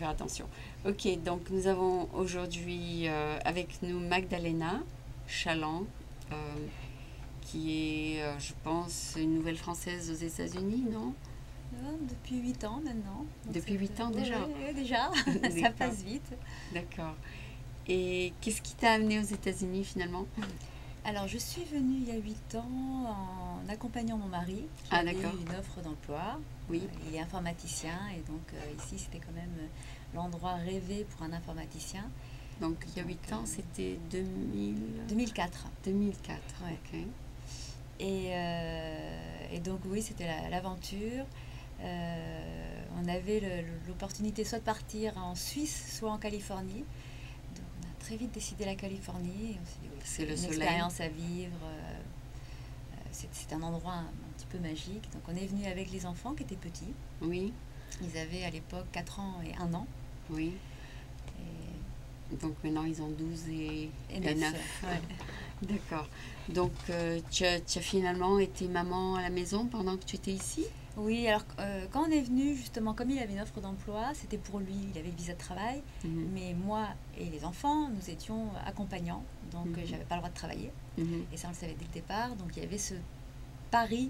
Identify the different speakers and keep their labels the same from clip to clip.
Speaker 1: faire attention. Ok, donc nous avons aujourd'hui avec nous Magdalena Chaland, euh, qui est, je pense, une nouvelle Française aux États-Unis, non?
Speaker 2: Depuis 8 ans maintenant. Donc
Speaker 1: Depuis 8 ans déjà?
Speaker 2: ouais, déjà, ça
Speaker 1: D'accord,
Speaker 2: passe vite.
Speaker 1: d'accord. Et qu'est-ce qui t'a amené aux États-Unis finalement?
Speaker 2: Alors, je suis venue il y a 8 ans en accompagnant mon mari qui
Speaker 1: Ah
Speaker 2: avait eu
Speaker 1: d'accord,
Speaker 2: une offre d'emploi.
Speaker 1: oui.
Speaker 2: Il est informaticien et donc ici, c'était quand même l'endroit rêvé pour un informaticien.
Speaker 1: Donc il y a
Speaker 2: Donc,
Speaker 1: 8 ans, c'était 2000...
Speaker 2: 2004.
Speaker 1: 2004,
Speaker 2: Ouais.
Speaker 1: ok.
Speaker 2: Et donc, oui, c'était l'aventure. On avait l'opportunité soit de partir en Suisse, soit en Californie. Donc, on a très vite décidé la Californie. Et on s'est dit, oui,
Speaker 1: C'est
Speaker 2: c'est
Speaker 1: le
Speaker 2: une
Speaker 1: soleil.
Speaker 2: expérience à vivre. C'est un endroit un petit peu magique. Donc, on est venu avec les enfants qui étaient petits.
Speaker 1: Oui,
Speaker 2: Ils avaient à l'époque 4 ans et 1 an.
Speaker 1: oui.
Speaker 2: Et,
Speaker 1: Donc maintenant ils ont 12
Speaker 2: et
Speaker 1: et
Speaker 2: 9.
Speaker 1: 9.
Speaker 2: Ouais.
Speaker 1: D'accord. Donc tu as finalement été maman à la maison pendant que tu étais ici?
Speaker 2: Oui, alors quand on est venu, justement, comme il avait une offre d'emploi, c'était pour lui, il avait le visa de travail,
Speaker 1: Mhm,
Speaker 2: mais moi et les enfants, nous étions accompagnants, donc j'avais pas le droit de travailler,
Speaker 1: mhm.
Speaker 2: et ça on le savait dès le départ, donc il y avait ce pari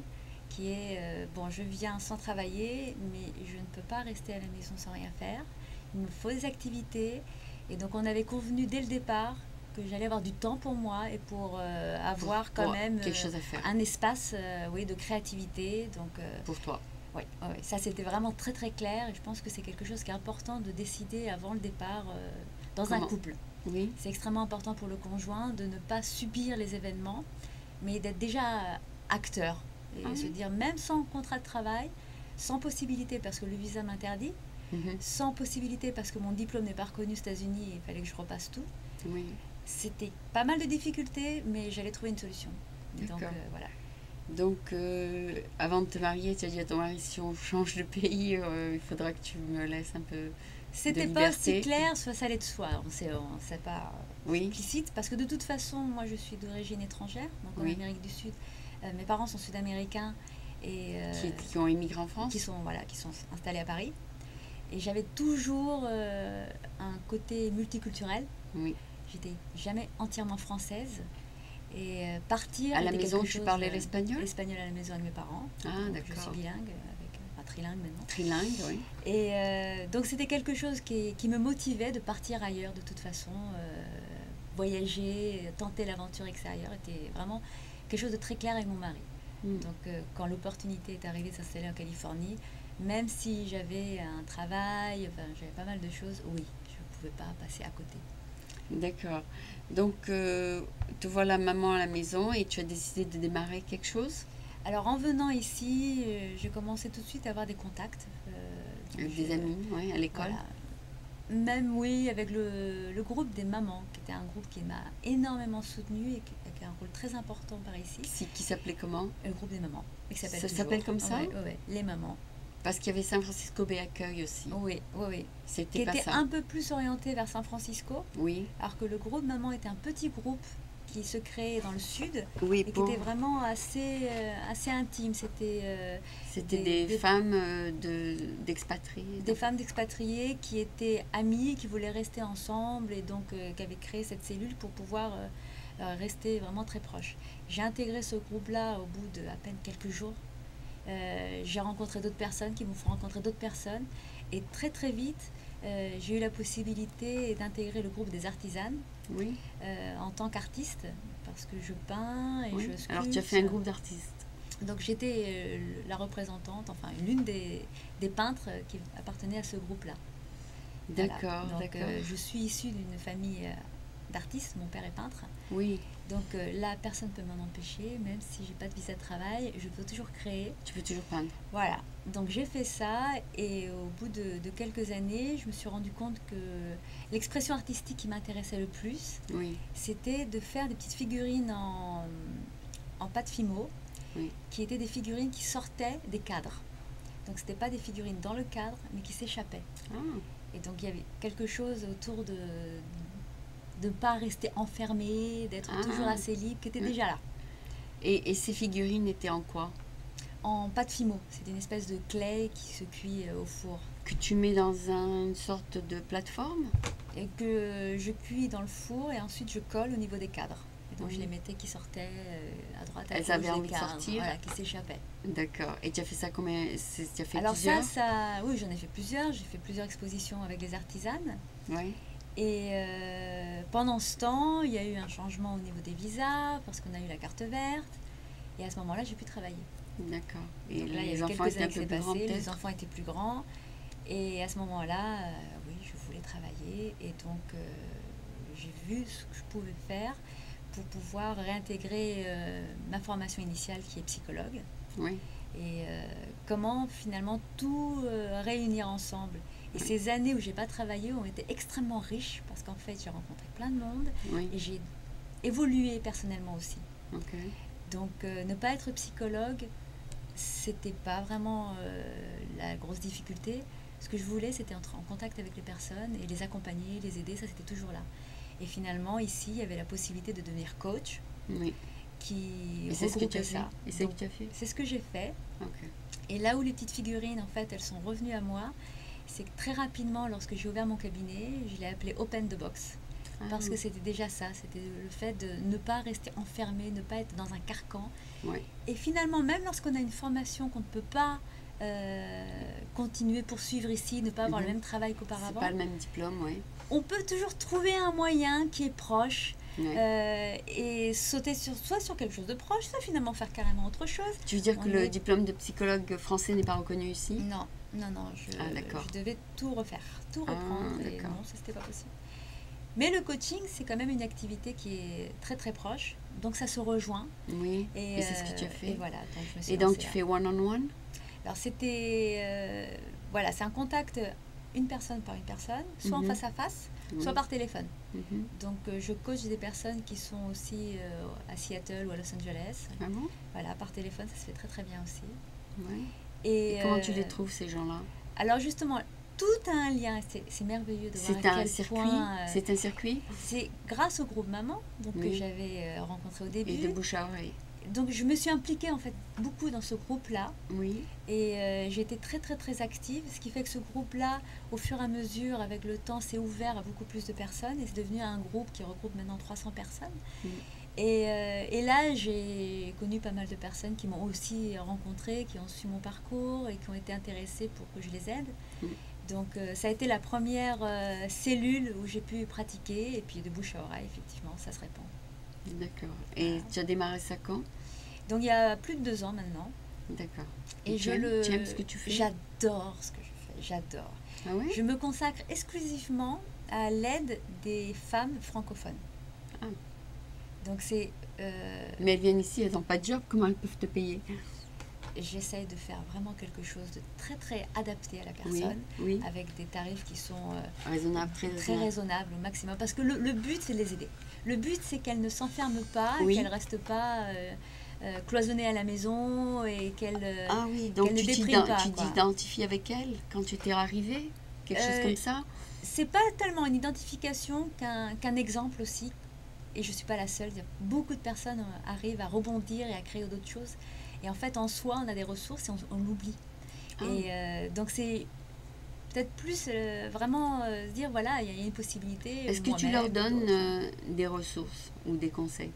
Speaker 2: qui est, bon, je viens sans travailler, mais je ne peux pas rester à la maison sans rien faire, il me faut des activités, et donc on avait convenu dès le départ que j'allais avoir du temps pour moi et pour avoir quand
Speaker 1: Pour
Speaker 2: même
Speaker 1: quelque chose à faire
Speaker 2: un espace oui, de créativité. Donc,
Speaker 1: pour toi.
Speaker 2: oui, ouais, ça c'était vraiment très très clair et je pense que c'est quelque chose qui est important de décider avant le départ dans un
Speaker 1: Comment?
Speaker 2: couple.
Speaker 1: Oui.
Speaker 2: C'est extrêmement important pour le conjoint de ne pas subir les événements, mais d'être déjà acteur
Speaker 1: Ah
Speaker 2: et se
Speaker 1: oui.
Speaker 2: dire même sans contrat de travail, sans possibilité parce que le visa m'interdit,
Speaker 1: Mhm.
Speaker 2: sans possibilité parce que mon diplôme n'est pas reconnu aux États-Unis et il fallait que je repasse tout.
Speaker 1: Oui.
Speaker 2: C'était pas mal de difficultés, mais j'allais trouver une solution. Donc
Speaker 1: D'accord.
Speaker 2: voilà.
Speaker 1: Donc avant de te marier, tu as dit à ton mari si on change de pays, il faudra que tu me laisses un peu de
Speaker 2: C'était pas aussi
Speaker 1: liberté.
Speaker 2: clair, soit ça allait de soi. C'est pas
Speaker 1: Oui.
Speaker 2: explicite parce que de toute façon, moi je suis d'origine étrangère, donc en
Speaker 1: Oui.
Speaker 2: Amérique du Sud. Mes parents sont sud-américains et
Speaker 1: Qui ont émigré en France?
Speaker 2: qui sont installés à Paris. Et j'avais toujours un côté multiculturel.
Speaker 1: Oui.
Speaker 2: J'étais jamais entièrement française. Et partir
Speaker 1: À la
Speaker 2: était
Speaker 1: maison,
Speaker 2: quelque
Speaker 1: tu
Speaker 2: chose.
Speaker 1: parlais l'espagnol?
Speaker 2: Espagnol à la maison avec mes parents.
Speaker 1: Ah
Speaker 2: Donc, je suis
Speaker 1: d'accord.
Speaker 2: bilingue, trilingue maintenant.
Speaker 1: Trilingue, oui.
Speaker 2: Et donc c'était quelque chose qui me motivait de partir ailleurs de toute façon. Voyager, tenter l'aventure extérieure était vraiment quelque chose de très clair avec mon mari.
Speaker 1: Mm.
Speaker 2: Donc quand l'opportunité est arrivée de s'installer en Californie, même si j'avais un travail, enfin j'avais pas mal de choses, oui, je ne pouvais pas passer à côté.
Speaker 1: D'accord. Donc, te voilà maman à la maison et tu as décidé de démarrer quelque chose?
Speaker 2: Alors en venant ici, j'ai commencé tout de suite à avoir des contacts.
Speaker 1: Avec des amis, ouais, à l'école?
Speaker 2: Voilà. Même oui, avec le groupe des mamans, qui était un groupe qui m'a énormément soutenue et qui a un rôle très important par ici.
Speaker 1: Qui s'appelait comment?
Speaker 2: Le groupe des mamans, et qui s'appelle
Speaker 1: Ça
Speaker 2: toujours.
Speaker 1: s'appelle comme ça?
Speaker 2: Ouais, ouais, ouais, les mamans.
Speaker 1: Parce qu'il y avait San Francisco Bay Accueil aussi.
Speaker 2: Oui, oui, oui.
Speaker 1: C'était
Speaker 2: Qui
Speaker 1: pas
Speaker 2: était
Speaker 1: ça.
Speaker 2: un peu plus orienté vers San Francisco,
Speaker 1: Oui.
Speaker 2: alors que le groupe maman était un petit groupe qui se créait dans le sud
Speaker 1: Oui,
Speaker 2: et qui était vraiment assez intime.
Speaker 1: C'était
Speaker 2: des-
Speaker 1: des
Speaker 2: des-
Speaker 1: femmes d'expatriés.
Speaker 2: des femmes d'expatriés qui étaient amies, qui voulaient rester ensemble et donc qui avaient créé cette cellule pour pouvoir rester vraiment très proches. J'ai intégré ce groupe-là au bout de à peine quelques jours. J'ai rencontré d'autres personnes qui m'ont fait rencontrer d'autres personnes et très très vite j'ai eu la possibilité d'intégrer le groupe des artisanes
Speaker 1: Oui,
Speaker 2: en tant qu'artiste parce que je peins et
Speaker 1: oui.
Speaker 2: je sculpte.
Speaker 1: Alors tu as fait un groupe d'artistes.
Speaker 2: Donc j'étais la représentante, enfin l'une des peintres qui appartenait à ce groupe-là. Voilà.
Speaker 1: D'accord,
Speaker 2: Donc
Speaker 1: d'accord.
Speaker 2: je suis issue d'une famille d'artistes, mon père est peintre.
Speaker 1: Oui,
Speaker 2: Donc là, personne ne peut m'en empêcher, même si j'ai pas de visa de travail, je peux toujours créer.
Speaker 1: tu peux toujours peindre.
Speaker 2: Voilà, donc j'ai fait ça et au bout de quelques années, je me suis rendu compte que l'expression artistique qui m'intéressait le plus,
Speaker 1: Oui,
Speaker 2: c'était de faire des petites figurines en pâte fimo,
Speaker 1: oui.
Speaker 2: qui étaient des figurines qui sortaient des cadres. Donc c'était pas des figurines dans le cadre, mais qui s'échappaient.
Speaker 1: Ah,
Speaker 2: Et donc il y avait quelque chose autour de ne pas rester enfermé, d'être toujours
Speaker 1: ah.
Speaker 2: assez libre, qui était
Speaker 1: Ouais.
Speaker 2: déjà là.
Speaker 1: Et ces figurines étaient en quoi?
Speaker 2: En pâte fimo, c'est une espèce de clay qui se cuit au four.
Speaker 1: que tu mets dans une sorte de plateforme.
Speaker 2: Et que je cuis dans le four et ensuite je colle au niveau des cadres. Et donc
Speaker 1: Oui.
Speaker 2: je les mettais qui sortaient à droite, à
Speaker 1: Elles
Speaker 2: gauche,
Speaker 1: avaient
Speaker 2: des
Speaker 1: envie de
Speaker 2: cadres,
Speaker 1: sortir.
Speaker 2: voilà, qui s'échappaient.
Speaker 1: D'accord. Et tu as fait ça combien? Tu as fait
Speaker 2: Alors
Speaker 1: plusieurs?
Speaker 2: oui, j'en ai fait plusieurs. J'ai fait plusieurs expositions avec des artisanes.
Speaker 1: Oui.
Speaker 2: Et pendant ce temps, il y a eu un changement au niveau des visas parce qu'on a eu la carte verte. Et à ce moment-là, j'ai pu travailler.
Speaker 1: D'accord. Et
Speaker 2: Donc là, il y
Speaker 1: les
Speaker 2: avait
Speaker 1: enfants
Speaker 2: quelques
Speaker 1: étaient un
Speaker 2: années qui
Speaker 1: peu
Speaker 2: s'est
Speaker 1: plus grands
Speaker 2: passé, les
Speaker 1: peut-être?
Speaker 2: enfants étaient plus grands. Et à ce moment-là, oui, je voulais travailler. Et donc, j'ai vu ce que je pouvais faire pour pouvoir réintégrer ma formation initiale qui est psychologue.
Speaker 1: Oui.
Speaker 2: Et comment finalement tout réunir ensemble. Et
Speaker 1: Oui.
Speaker 2: ces années où j'ai pas travaillé ont été extrêmement riches parce qu'en fait, j'ai rencontré plein de monde
Speaker 1: Oui.
Speaker 2: et j'ai évolué personnellement aussi.
Speaker 1: Ok.
Speaker 2: Donc, ne pas être psychologue, c'était pas vraiment la grosse difficulté. Ce que je voulais, c'était entrer en contact avec les personnes et les accompagner, les aider, ça c'était toujours là. Et finalement, ici, il y avait la possibilité de devenir coach
Speaker 1: Oui.
Speaker 2: qui
Speaker 1: Et c'est ce que tu
Speaker 2: regroupait
Speaker 1: as fait?
Speaker 2: ça.
Speaker 1: Et c'est ce
Speaker 2: Donc,
Speaker 1: que tu as fait?
Speaker 2: c'est ce que j'ai fait.
Speaker 1: Ok.
Speaker 2: Et là où les petites figurines, en fait, elles sont revenues à moi, c'est que très rapidement, lorsque j'ai ouvert mon cabinet, je l'ai appelé Open the Box. Parce que c'était déjà ça, c'était le fait de ne pas rester enfermé, ne pas être dans un carcan.
Speaker 1: Oui.
Speaker 2: Et finalement, même lorsqu'on a une formation qu'on ne peut pas continuer, poursuivre ici, ne pas avoir le même travail
Speaker 1: C'est
Speaker 2: qu'auparavant,
Speaker 1: pas le même diplôme, oui.
Speaker 2: on peut toujours trouver un moyen qui est proche
Speaker 1: Oui.
Speaker 2: et sauter soit sur quelque chose de proche, soit finalement faire carrément autre chose.
Speaker 1: Tu veux dire que
Speaker 2: On
Speaker 1: le
Speaker 2: est-
Speaker 1: diplôme de psychologue français n'est pas reconnu ici?
Speaker 2: Non,
Speaker 1: Ah, d'accord.
Speaker 2: je devais tout refaire, tout reprendre, et
Speaker 1: d'accord.
Speaker 2: non, ça c'était pas possible. Mais le coaching, c'est quand même une activité qui est très très proche, donc ça se rejoint.
Speaker 1: Oui. Et c'est ce que tu as fait.
Speaker 2: Et voilà, donc je me suis
Speaker 1: Et donc
Speaker 2: lancée
Speaker 1: tu
Speaker 2: là.
Speaker 1: fais one-on-one?
Speaker 2: Alors c'était, voilà, c'est un contact une personne par une personne, soit en
Speaker 1: Mhm.
Speaker 2: face à face,
Speaker 1: Oui.
Speaker 2: soit par téléphone.
Speaker 1: Mhm.
Speaker 2: Donc je coach des personnes qui sont aussi à Seattle ou à Los Angeles.
Speaker 1: Ah bon?
Speaker 2: Voilà, par téléphone, ça se fait très très bien aussi.
Speaker 1: Oui.
Speaker 2: Et,
Speaker 1: Et comment tu les trouves, ces gens-là?
Speaker 2: Alors justement, tout a un lien, c'est merveilleux de voir
Speaker 1: C'est
Speaker 2: à
Speaker 1: un
Speaker 2: quel
Speaker 1: circuit?
Speaker 2: point...
Speaker 1: C'est un circuit?
Speaker 2: c'est grâce au groupe Maman donc,
Speaker 1: Oui.
Speaker 2: que j'avais rencontré au
Speaker 1: Et
Speaker 2: début.
Speaker 1: de bouche à oreille?
Speaker 2: Donc je me suis impliquée en fait beaucoup dans ce groupe-là.
Speaker 1: Oui.
Speaker 2: Et j'ai été très très très active, ce qui fait que ce groupe-là, au fur et à mesure, avec le temps, s'est ouvert à beaucoup plus de personnes et c'est devenu un groupe qui regroupe maintenant 300 personnes.
Speaker 1: Mm.
Speaker 2: Et là, j'ai connu pas mal de personnes qui m'ont aussi rencontrée, qui ont su mon parcours et qui ont été intéressées pour que je les aide.
Speaker 1: Mm.
Speaker 2: Donc ça a été la première cellule où j'ai pu pratiquer et puis de bouche à oreille, effectivement, ça se répand.
Speaker 1: D'accord. Et tu as démarré ça quand?
Speaker 2: Donc il y a plus de 2 ans maintenant.
Speaker 1: D'accord.
Speaker 2: Et
Speaker 1: tu aimes ce que tu fais?
Speaker 2: J'adore ce que je fais, j'adore.
Speaker 1: Ah ouais?
Speaker 2: Je me consacre exclusivement à l'aide des femmes francophones.
Speaker 1: Ah.
Speaker 2: Donc c'est...
Speaker 1: Mais elles viennent ici, elles n'ont pas de job, comment elles peuvent te payer?
Speaker 2: j'essaye de faire vraiment quelque chose de très très adapté à la
Speaker 1: Oui,
Speaker 2: personne,
Speaker 1: oui.
Speaker 2: avec des tarifs qui sont
Speaker 1: Raisonnable, très
Speaker 2: très
Speaker 1: raisonnable.
Speaker 2: raisonnables au maximum. Parce que le but, c'est de les aider. Le but, c'est qu'elles ne s'enferment pas,
Speaker 1: Oui.
Speaker 2: qu'elles ne restent pas cloisonnées à la maison et qu'elles...
Speaker 1: Ah oui, donc
Speaker 2: qu'elle ne
Speaker 1: tu
Speaker 2: déprime pas, quoi.
Speaker 1: t'identifies avec elle quand tu t'es arrivée? Quelque chose comme ça?
Speaker 2: C'est pas tellement une identification qu'un exemple aussi. Et je ne suis pas la seule. Beaucoup de personnes arrivent à rebondir et à créer d'autres choses. Et en fait, en soi, on a des ressources et on l'oublie.
Speaker 1: Ah.
Speaker 2: Et donc, c'est peut-être plus vraiment se dire, voilà, il y a une possibilité.
Speaker 1: Est-ce que tu
Speaker 2: moi-même
Speaker 1: leur
Speaker 2: ou
Speaker 1: donnes
Speaker 2: d'autres.
Speaker 1: des ressources ou des conseils?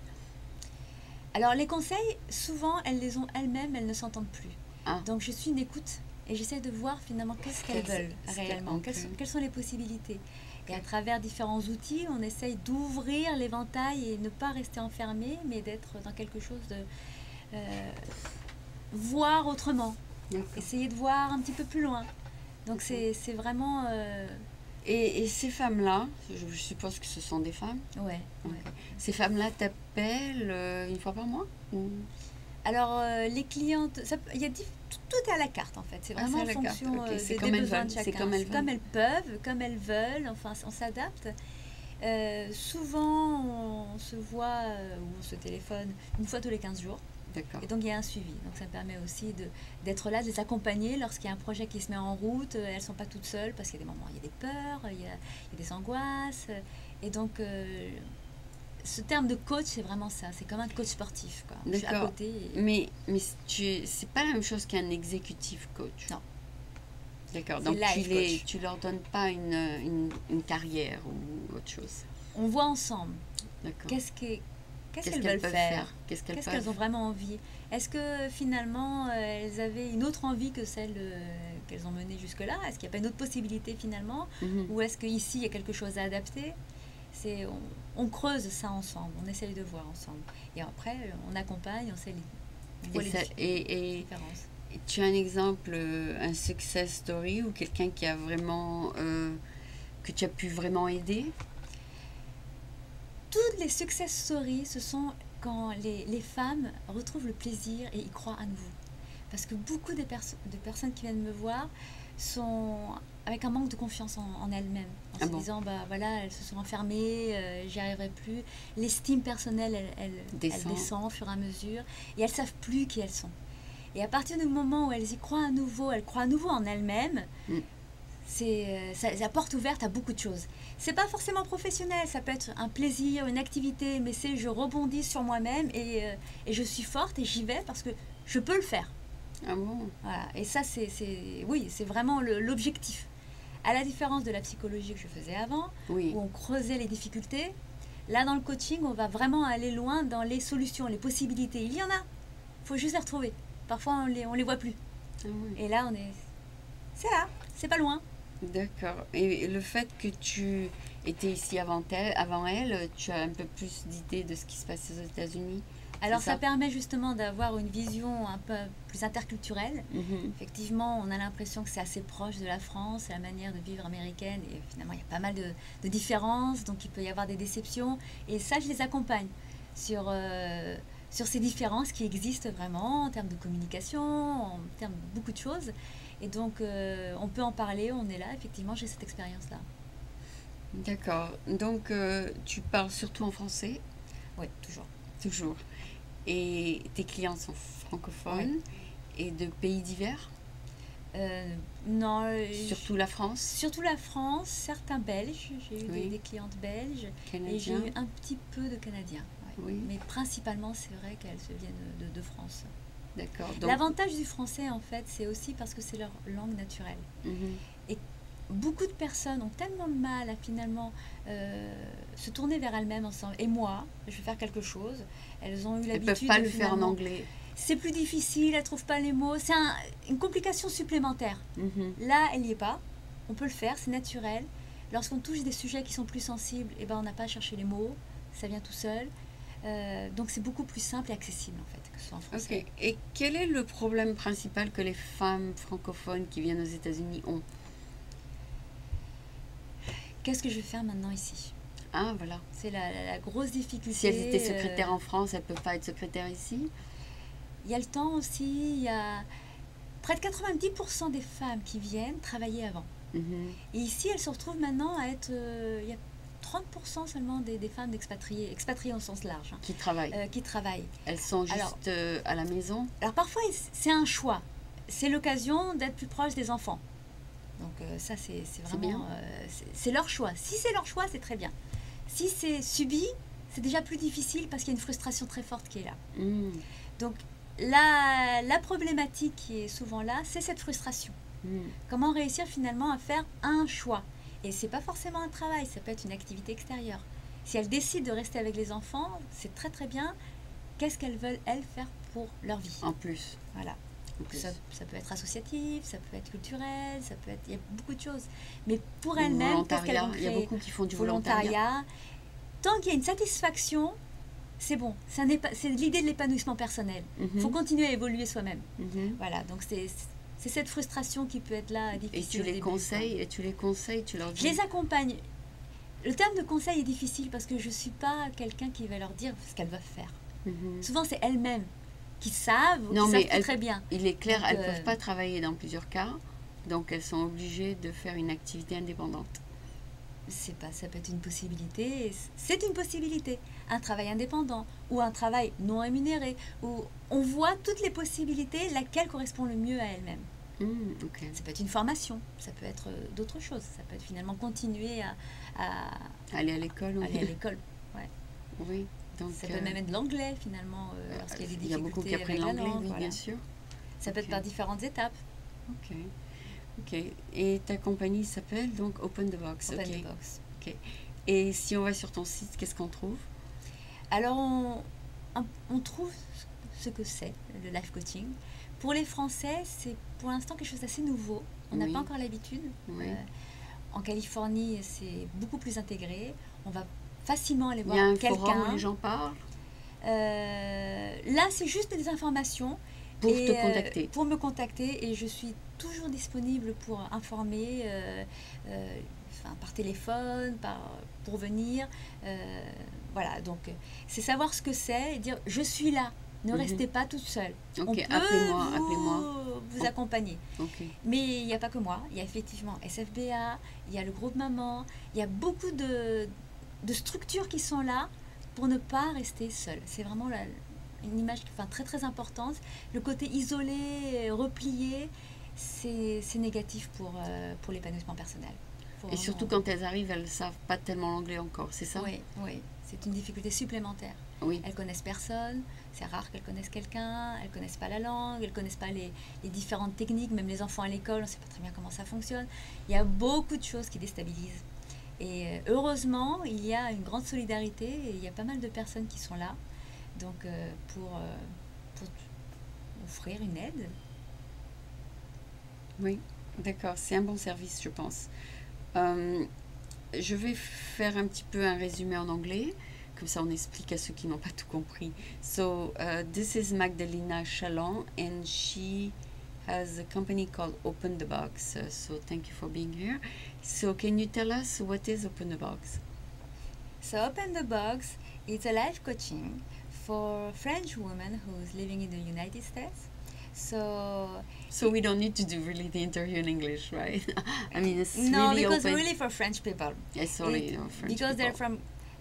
Speaker 2: Alors, les conseils, souvent, elles les ont elles-mêmes, elles ne s'entendent plus.
Speaker 1: Ah.
Speaker 2: Donc, je suis une écoute et j'essaie de voir finalement qu'est-ce qu'elles veulent réellement,
Speaker 1: ok.
Speaker 2: quelles sont les possibilités. Et à travers différents outils, on essaye d'ouvrir l'éventail et ne pas rester enfermé, mais d'être dans quelque chose de... voir autrement,
Speaker 1: D'accord.
Speaker 2: essayer de voir un petit peu plus loin. Donc c'est vraiment...
Speaker 1: Et ces femmes-là, je suppose que ce sont des femmes,
Speaker 2: ouais.
Speaker 1: Ok. Ces femmes-là t'appellent une fois par mois ou...
Speaker 2: Alors les clientes, il y a tout est à la carte en fait. C'est vraiment
Speaker 1: c'est à
Speaker 2: en
Speaker 1: la carte,
Speaker 2: fonction
Speaker 1: ok. C'est
Speaker 2: des
Speaker 1: comme elles
Speaker 2: besoins
Speaker 1: veulent,
Speaker 2: de
Speaker 1: c'est
Speaker 2: chacun.
Speaker 1: comme elles
Speaker 2: Comme elles peuvent, comme elles veulent. Enfin, on s'adapte. Souvent, on se voit ou on se téléphone une fois tous les 15 jours.
Speaker 1: D'accord.
Speaker 2: Et donc, il y a un suivi. Donc, ça me permet aussi d'être là, de les accompagner lorsqu'il y a un projet qui se met en route. Elles ne sont pas toutes seules parce qu'il y a des moments, il y a des peurs, il y a des angoisses. Et donc, ce terme de coach, c'est vraiment ça. C'est comme un coach sportif, quoi. Je suis à
Speaker 1: D'accord.
Speaker 2: côté.
Speaker 1: Mais c'est pas la même chose qu'un exécutif coach.
Speaker 2: Non.
Speaker 1: D'accord.
Speaker 2: C'est
Speaker 1: Donc
Speaker 2: life coach.
Speaker 1: tu leur donnes pas une carrière ou autre chose.
Speaker 2: On voit ensemble
Speaker 1: D'accord.
Speaker 2: qu'est-ce
Speaker 1: Qu'est-ce
Speaker 2: qu'elles
Speaker 1: qu'elles
Speaker 2: veulent
Speaker 1: peuvent
Speaker 2: faire,
Speaker 1: Qu'est-ce qu'elles
Speaker 2: qu'est-ce qu'elles ont vraiment envie. Est-ce que finalement elles avaient une autre envie que celle qu'elles ont menée jusque-là? Est-ce qu'il n'y a pas une autre possibilité finalement?
Speaker 1: Mhm.
Speaker 2: Ou est-ce qu'ici il y a quelque chose à adapter? On creuse ça ensemble, on essaye de voir ensemble. Et après on accompagne, on voit les différences.
Speaker 1: Et tu as un exemple, un success story ou quelqu'un qui a vraiment que tu as pu vraiment aider?
Speaker 2: Toutes les success stories, ce sont quand les femmes retrouvent le plaisir et y croient à nouveau. Parce que beaucoup de personnes qui viennent me voir sont avec un manque de confiance en elles-mêmes, en se disant bah voilà, elles se sont enfermées, j'y arriverai plus. L'estime personnelle, elle descend au fur et à mesure et elles savent plus qui elles sont. Et à partir du moment où elles y croient à nouveau, elles croient à nouveau en elles-mêmes, ça porte ouverte à beaucoup de choses. C'est pas forcément professionnel, ça peut être un plaisir, une activité, mais c'est je rebondis sur moi-même et je suis forte et j'y vais parce que je peux le faire.
Speaker 1: Ah bon?
Speaker 2: Voilà. Et ça, c'est vraiment l'objectif. À la différence de la psychologie que je faisais avant, où on creusait les difficultés, là dans le coaching, on va vraiment aller loin dans les solutions, les possibilités. Il y en a, il faut juste les retrouver. Parfois, on les voit plus.
Speaker 1: Ah oui.
Speaker 2: Et là, c'est là, c'est pas loin.
Speaker 1: D'accord. Et le fait que tu étais ici avant elle, tu as un peu plus d'idées de ce qui se passe aux États-Unis?
Speaker 2: Alors ça permet justement d'avoir une vision un peu plus interculturelle. Effectivement, on a l'impression que c'est assez proche de la France, la manière de vivre américaine, et finalement il y a pas mal de différences, donc il peut y avoir des déceptions. Et ça, je les accompagne sur ces différences qui existent vraiment en termes de communication, en termes de beaucoup de choses. Et donc, on peut en parler, on est là, effectivement, j'ai cette expérience-là.
Speaker 1: D'accord. Donc, tu parles surtout en français?
Speaker 2: Oui, toujours.
Speaker 1: Toujours. Et tes clients sont francophones et de pays divers?
Speaker 2: Non.
Speaker 1: Surtout la France?
Speaker 2: Surtout la France, certains Belges. J'ai eu des clientes belges.
Speaker 1: Canadiens.
Speaker 2: Et j'ai eu un petit peu de Canadiens.
Speaker 1: Oui.
Speaker 2: Mais principalement, c'est vrai qu'elles se viennent de France.
Speaker 1: D'accord.
Speaker 2: L'avantage du français, en fait, c'est aussi parce que c'est leur langue naturelle. Et beaucoup de personnes ont tellement de mal à finalement se tourner vers elles-mêmes ensemble. Et moi, je vais faire quelque chose. Elles ont eu l'habitude.
Speaker 1: Elles ne peuvent pas le faire en anglais.
Speaker 2: C'est plus difficile, elles ne trouvent pas les mots. C'est une complication supplémentaire. Là, elle n'y est pas. On peut le faire, c'est naturel. Lorsqu'on touche des sujets qui sont plus sensibles, eh ben, on n'a pas à chercher les mots. Ça vient tout seul. Donc c'est beaucoup plus simple et accessible en fait que ce soit en français.
Speaker 1: Okay. Et quel est le problème principal que les femmes francophones qui viennent aux États-Unis ont?
Speaker 2: Qu'est-ce que je vais faire maintenant ici?
Speaker 1: Ah voilà.
Speaker 2: C'est la grosse difficulté.
Speaker 1: Si elles étaient secrétaires en France, elles ne peuvent pas être secrétaires ici?
Speaker 2: Il y a le temps aussi, il y a près de 90% des femmes qui viennent travailler avant. Et ici, elles se retrouvent maintenant à être... il y a 30% seulement des femmes expatriées au sens large.
Speaker 1: Qui travaillent. Elles sont juste à la maison?
Speaker 2: Alors parfois, c'est un choix. C'est l'occasion d'être plus proche des enfants. Donc ça, c'est vraiment... c'est leur choix. Si c'est leur choix, c'est très bien. Si c'est subi, c'est déjà plus difficile parce qu'il y a une frustration très forte qui est là. Donc la problématique qui est souvent là, c'est cette frustration. Comment réussir finalement à faire un choix? Et c'est pas forcément un travail, ça peut être une activité extérieure. Si elles décident de rester avec les enfants, c'est très très bien. Qu'est-ce qu'elles veulent, elles, faire pour leur vie?
Speaker 1: En plus.
Speaker 2: Voilà. Ça peut être associatif, ça peut être culturel, il y a beaucoup de choses. Mais pour elles-mêmes, qu'est-ce qu'elles vont créer?
Speaker 1: Il y a beaucoup qui font du volontariat.
Speaker 2: Tant qu'il y a une satisfaction, c'est bon. C'est l'idée de l'épanouissement personnel. Il faut continuer à évoluer soi-même. Voilà, donc c'est cette frustration qui peut être là difficile.
Speaker 1: Et tu les conseilles, tu leur dis?
Speaker 2: Je les accompagne. Le terme de conseil est difficile parce que je ne suis pas quelqu'un qui va leur dire ce qu'elles doivent faire. Souvent, c'est elles-mêmes qui savent, très bien.
Speaker 1: Il est clair, elles ne peuvent pas travailler dans plusieurs cas, donc elles sont obligées de faire une activité indépendante.
Speaker 2: Ça peut être une possibilité. C'est une possibilité. Un travail indépendant ou un travail non rémunéré, où on voit toutes les possibilités, laquelle correspond le mieux à elle-même. Ça peut être une formation, ça peut être d'autres choses. Ça peut être finalement continuer à
Speaker 1: aller à l'école.
Speaker 2: Aller à l'école, ouais.
Speaker 1: Oui. Donc,
Speaker 2: ça peut même être de l'anglais finalement, lorsqu'il y a des difficultés.
Speaker 1: Il y a beaucoup qui apprennent l'anglais, oui, bien sûr.
Speaker 2: Ça peut être par différentes étapes.
Speaker 1: Ok. Ok. Et ta compagnie s'appelle donc Open the Box.
Speaker 2: Open
Speaker 1: Ok.
Speaker 2: the Box.
Speaker 1: Ok. Et si on va sur ton site, qu'est-ce qu'on trouve?
Speaker 2: Alors, on trouve ce que c'est, le life coaching. Pour les Français, c'est pour l'instant quelque chose d'assez nouveau. On n'a
Speaker 1: Oui.
Speaker 2: pas encore l'habitude.
Speaker 1: Oui.
Speaker 2: En Californie, c'est beaucoup plus intégré. On va facilement aller
Speaker 1: Il y a
Speaker 2: voir
Speaker 1: un forum où
Speaker 2: quelqu'un.
Speaker 1: les gens parlent
Speaker 2: Là, c'est juste des informations.
Speaker 1: pour te contacter.
Speaker 2: Pour me contacter, et je suis toujours disponible pour informer, par téléphone, pour venir. Voilà, donc c'est savoir ce que c'est et dire je suis là, ne restez pas toute seule.
Speaker 1: Ok,
Speaker 2: On peut
Speaker 1: appelez-moi.
Speaker 2: vous accompagner.
Speaker 1: Ok.
Speaker 2: Mais il n'y a pas que moi, il y a effectivement SFBA, il y a le groupe Maman, il y a beaucoup de structures qui sont là pour ne pas rester seule. C'est vraiment une image très très importante. Le côté isolé, replié, c'est négatif pour l'épanouissement personnel.
Speaker 1: Et surtout quand elles arrivent, elles ne savent pas tellement l'anglais encore, c'est ça?
Speaker 2: Oui, oui. C'est une difficulté supplémentaire.
Speaker 1: Oui.
Speaker 2: Elles connaissent personne, c'est rare qu'elles connaissent quelqu'un, elles connaissent pas la langue, elles connaissent pas les différentes techniques, même les enfants à l'école, on ne sait pas très bien comment ça fonctionne. Il y a beaucoup de choses qui déstabilisent. Et heureusement, il y a une grande solidarité et il y a pas mal de personnes qui sont là, donc pour offrir une aide.
Speaker 1: Oui, d'accord, c'est un bon service, je pense. Je vais faire un petit peu un résumé en anglais, comme ça on explique à ceux qui n'ont pas tout compris. So, this is Magdalena Chalon, and she has a company called Open the Box. So, thank you for being here. So, can you tell us what is Open the Box?
Speaker 2: So, Open the Box is a life coaching for French women who's living in the United States. So
Speaker 1: we don't need to do really the interview in English, right? I mean, it's
Speaker 2: no,
Speaker 1: really
Speaker 2: because
Speaker 1: open.
Speaker 2: really for French people.
Speaker 1: It's only French
Speaker 2: because
Speaker 1: people.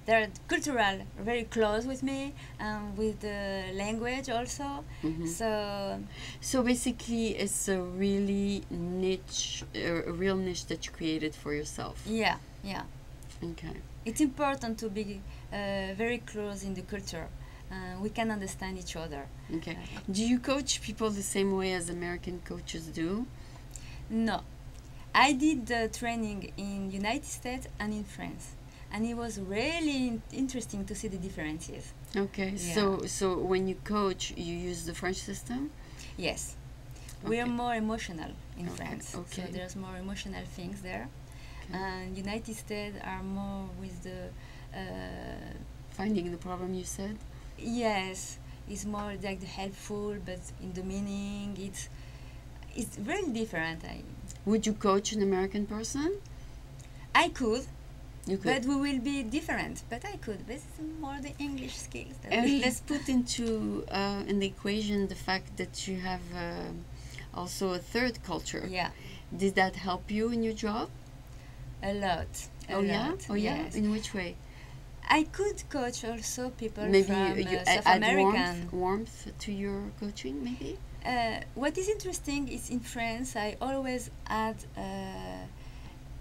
Speaker 2: they're cultural, very close with me, and with the language also.
Speaker 1: So basically, it's a really niche, a real niche that you created for yourself.
Speaker 2: Yeah.
Speaker 1: Okay.
Speaker 2: It's important to be very close in the culture. We can understand each other.
Speaker 1: Okay. Do you coach people the same way as American coaches do?
Speaker 2: No. I did the training in United States and in France. And it was really interesting to see the differences.
Speaker 1: Okay.
Speaker 2: Yeah.
Speaker 1: So when you coach, you use the French system?
Speaker 2: Yes.
Speaker 1: Okay.
Speaker 2: We are more emotional in
Speaker 1: Okay.
Speaker 2: France.
Speaker 1: Okay.
Speaker 2: So there's more emotional things there.
Speaker 1: Okay.
Speaker 2: And United States are more with the...
Speaker 1: Finding the problem, you said?
Speaker 2: Yes. It's more like the helpful, but in the meaning, it's very different.
Speaker 1: Would you coach an American person?
Speaker 2: I could.
Speaker 1: You could.
Speaker 2: But we will be different. But I could. This is more the English skills.
Speaker 1: And let's put into in the equation the fact that you have also a third culture.
Speaker 2: Yeah.
Speaker 1: Did that help you in your job?
Speaker 2: A lot.
Speaker 1: Oh yeah?
Speaker 2: Yes.
Speaker 1: In which way?
Speaker 2: I could coach also people
Speaker 1: Maybe
Speaker 2: from
Speaker 1: you
Speaker 2: South
Speaker 1: add
Speaker 2: American.
Speaker 1: warmth to your coaching, maybe?
Speaker 2: What is interesting is in France, I always had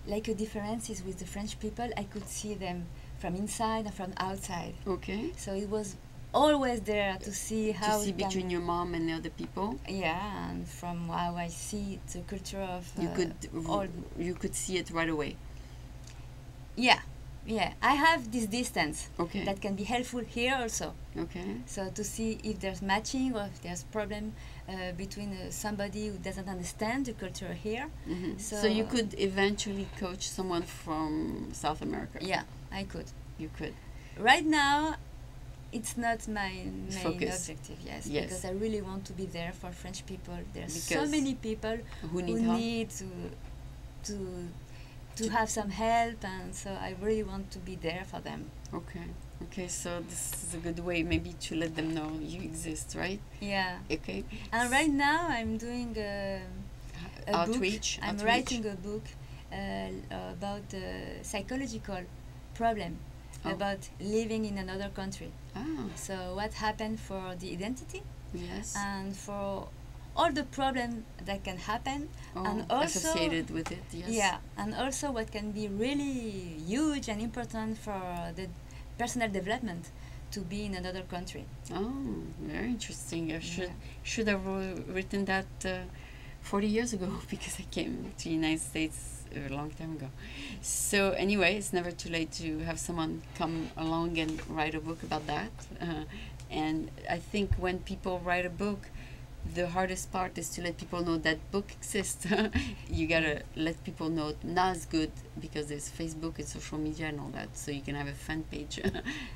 Speaker 2: like a differences with the French people. I could see them from inside and from outside.
Speaker 1: Okay.
Speaker 2: So it was always there to see how
Speaker 1: to see between your mom and the other people.
Speaker 2: Yeah, and from how I see the culture of
Speaker 1: you could see it right away.
Speaker 2: Yeah, I have this distance
Speaker 1: that
Speaker 2: can be helpful here also.
Speaker 1: Okay.
Speaker 2: So to see if there's matching or if there's problem between somebody who doesn't understand the culture here.
Speaker 1: Mm-hmm. So you could eventually coach someone from South America.
Speaker 2: Yeah, I could.
Speaker 1: You could.
Speaker 2: Right now, it's not my main
Speaker 1: focus.
Speaker 2: Objective. Yes, because I really want to be there for French people. There's so many people
Speaker 1: who need
Speaker 2: to have some help, and so I really want to be there for them.
Speaker 1: Okay, so this is a good way maybe to let them know you exist, right?
Speaker 2: Yeah.
Speaker 1: Okay.
Speaker 2: And right now I'm doing a
Speaker 1: outreach.
Speaker 2: I'm writing a book about the psychological problem about living in another country. So what happened for the identity?
Speaker 1: Yes.
Speaker 2: And for all the problems that can happen, and also
Speaker 1: associated with it. Yes.
Speaker 2: Yeah, and also what can be really huge and important for the personal development to be in another country.
Speaker 1: Oh, very interesting. I should have written that 40 years ago because I came to the United States a long time ago. So anyway, it's never too late to have someone come along and write a book about that. And I think when people write a book, the hardest part is to let people know that book exists. You gotta let people know not as good because there's Facebook and social media and all that, so you can have a fan page.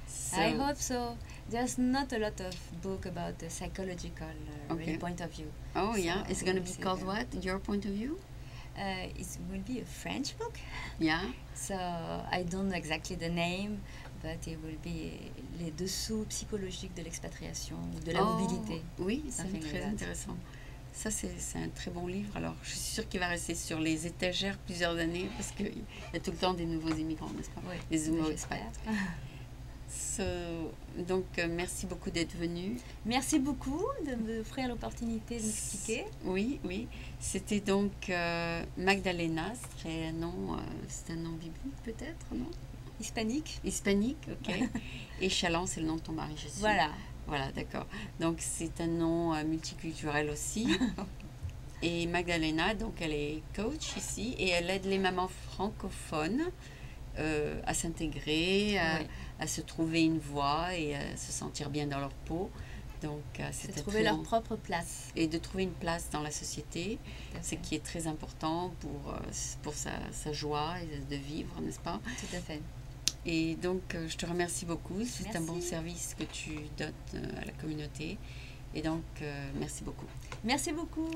Speaker 1: So,
Speaker 2: I hope so. There's not a lot of book about the psychological really point of view.
Speaker 1: Oh
Speaker 2: So
Speaker 1: yeah, it's gonna
Speaker 2: we'll
Speaker 1: be
Speaker 2: see
Speaker 1: called
Speaker 2: that.
Speaker 1: what? Your point of view?
Speaker 2: It will be a French book.
Speaker 1: Yeah.
Speaker 2: So I don't know exactly the name, but it will be les dessous psychologiques de l'expatriation ou de la mobilité.
Speaker 1: Oui, c'est
Speaker 2: Something like
Speaker 1: très
Speaker 2: that.
Speaker 1: intéressant. Ça, c'est un très bon livre. Alors, je suis sûre qu'il va rester sur les étagères plusieurs années parce qu'il y a tout le temps des nouveaux immigrants, n'est-ce pas?
Speaker 2: Oui,
Speaker 1: Les nouveaux
Speaker 2: j'espère.
Speaker 1: expats. Donc, merci beaucoup d'être venu.
Speaker 2: Merci beaucoup de m'offrir l'opportunité de m'expliquer.
Speaker 1: Oui, oui. C'était donc Magdalena, c'est un nom biblique peut-être, non?
Speaker 2: Hispanique.
Speaker 1: Hispanique, ok. Et Chaland, c'est le nom de ton mari, je suis.
Speaker 2: Voilà.
Speaker 1: Voilà, d'accord. Donc c'est un nom multiculturel aussi. Et Magdalena, donc elle est coach ici et elle aide les mamans francophones à s'intégrer, à se trouver une voie et à se sentir bien dans leur peau. Donc c'est
Speaker 2: de trouver leur propre place.
Speaker 1: Et de trouver une place dans la société, ce qui est très important pour sa joie de vivre, n'est-ce pas?
Speaker 2: Tout à fait.
Speaker 1: Et donc, je te remercie beaucoup. C'est
Speaker 2: Merci.
Speaker 1: un bon service que tu donnes à la communauté. Et donc, merci beaucoup.
Speaker 2: Merci beaucoup.